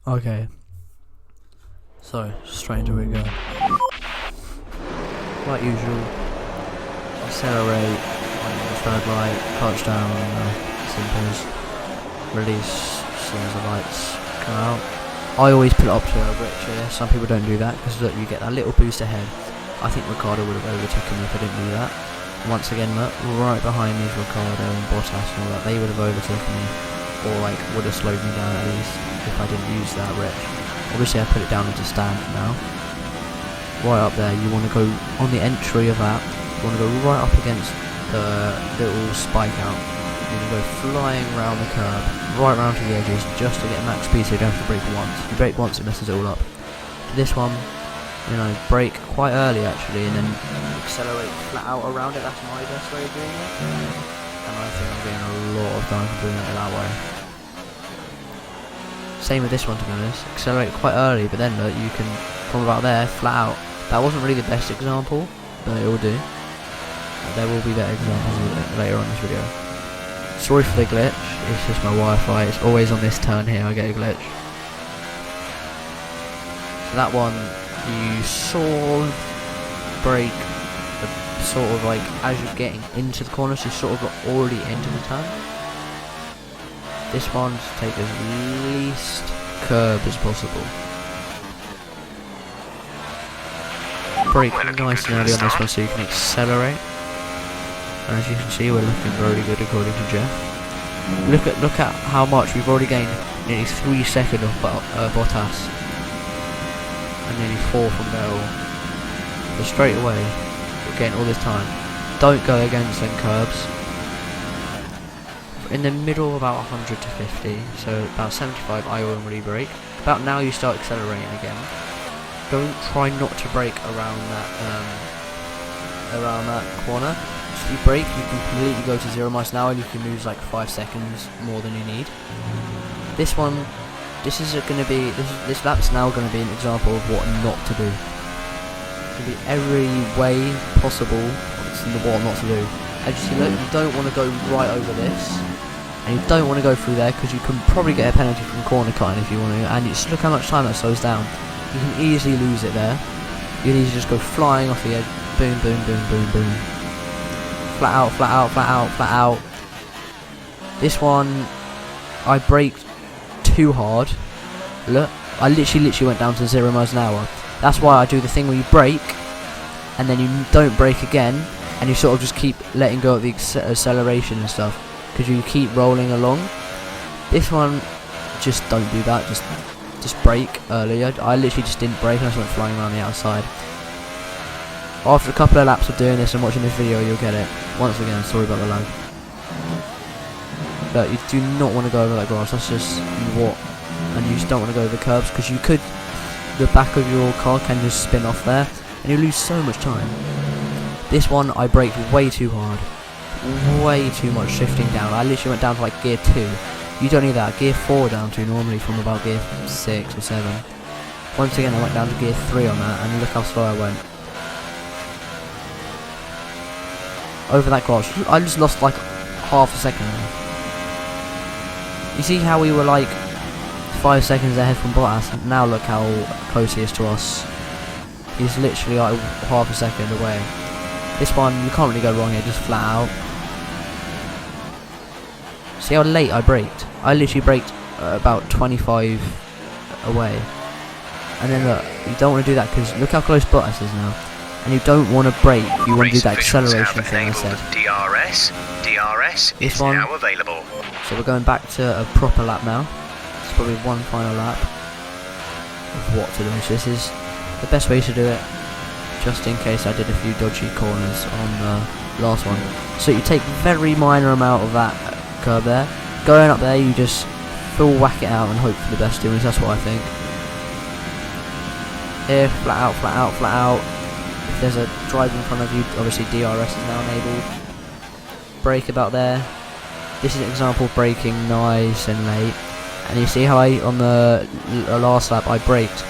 Okay, so straight into it go. Like usual, accelerate on the third light, crouch down on the simples, release as soon as the lights come out. I always put it up to a rich here. Some people don't do that because look, you get that little boost ahead. I think Ricardo would have overtaken me if I didn't do that. Once again, look, right behind me is Ricardo and Bottas and all that. They would have overtaken me, or like would have slowed me down at least if I didn't use that rich. Obviously I put it down into stand now. Right up there, you want to go on the entry of that, you want to go right up against the little spike out. You can go flying around the curb, right round to the edges, just to get max speed so you don't have to brake once. If you brake once it messes it all up. This one, you know, brake quite early actually and then accelerate flat out around it. That's my best way of doing it. And I think I'm getting a lot of time for doing it that way. Same with this one to be honest. Accelerate quite early, but then look, you can from about there flat out. That wasn't really the best example, but it will do. There will be better examples later on in this video. Sorry for the glitch, it's just my Wi-Fi. It's always on this turn here I get a glitch. So that one, you sort of brake, sort of like as you're getting into the corner, so you sort of got already into the turn. This one, just take as least curb as possible. Brake nice and early on this one so you can accelerate. And as you can see, we're looking very good according to Jeff. Look at how much we've already gained. Nearly 3 seconds off Bottas, and nearly 4 from Vettel. So straight away, we're getting all this time. Don't go against them curbs. In the middle, about 100 to 50, so about 75, I will really brake. About now, you start accelerating again. Don't try not to brake around that corner. If you brake, you can completely go to 0 miles an hour and you can lose like 5 seconds more than you need. This one, this lap's now going to be an example of what not to do. It's going to be every way possible what not to do. As you see, look, you don't want to go right over this, and you don't want to go through there because you can probably get a penalty from corner cutting if you want to. And just look how much time that slows down. You can easily lose it there. You can easily just go flying off the edge. Boom, boom, boom, boom, boom. Flat out, flat out, flat out, flat out. This one, I braked too hard. Look, I literally went down to 0 miles an hour. That's why I do the thing where you brake, and then you don't brake again, and you sort of just keep letting go of the acceleration and stuff, because you keep rolling along. This one, just don't do that. Just brake early. I literally just didn't brake and I just went flying around the outside. After a couple of laps of doing this and watching this video, you'll get it. Once again, sorry about the lag. But you do not want to go over that grass. That's just what. And you just don't want to go over the curbs because you could. The back of your car can just spin off there, and you lose so much time. This one, I braked way too hard. Way too much shifting down. I literally went down to like gear 2. You don't need that. Gear 4 down to normally from about gear 6 or 7. Once again, I went down to gear 3 on that, and look how slow I went. Over that grass, I just lost like half a second. You see how we were like 5 seconds ahead from Bottas? Now look how close he is to us. He's literally like half a second away. This one, you can't really go wrong here, just flat out. See how late I braked? I literally braked about 25 away. And then look, you don't want to do that because look how close Bottas is now. And you don't want to brake, you want to do that acceleration thing I said. DRS this is one, now available. So we're going back to a proper lap now. It's probably one final lap of what to do. So this is the best way to do it, just in case I did a few dodgy corners on the last one. So you take very minor amount of that curb there. Going up there, you just full whack it out and hope for the best, doing. That's what I think. Here, flat out, flat out, flat out. If there's a driver in front of you, obviously DRS is now enabled. Brake about there. This is an example of braking nice and late. And you see how on the last lap I braked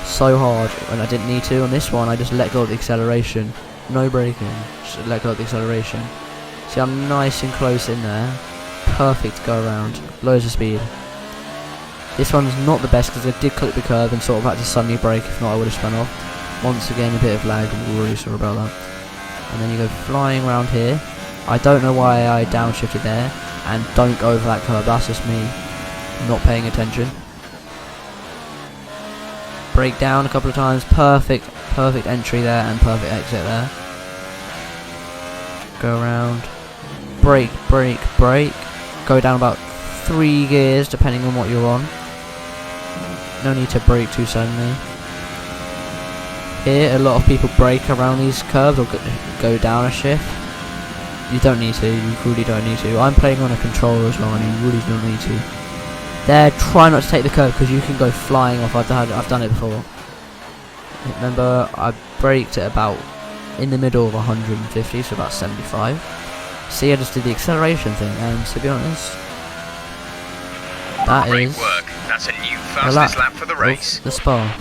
so hard when I didn't need to. On this one, I just let go of the acceleration. No braking, just let go of the acceleration. See, I'm nice and close in there. Perfect to go around. Loads of speed. This one's not the best because I did clip the curb and sort of had to suddenly brake, if not I would have spun off. Once again a bit of lag, I'm really sorry about that. And then you go flying around here. I don't know why I downshifted there, and don't go over that curb, that's just me not paying attention. Brake down a couple of times, perfect entry there and perfect exit there. Go around, brake, go down about 3 gears depending on what you're on. No need to brake too suddenly. Here a lot of people brake around these curves or go down a shift. You don't need to, you really don't need to. I'm playing on a controller as well and you really don't need to. There, try not to take the curve because you can go flying off. I've done it before. Remember, I braked at about in the middle of 150, so about 75. See, I just did the acceleration thing, and to be honest, that Great is work. That's a new a lap fastest lap for the race. of the Spa.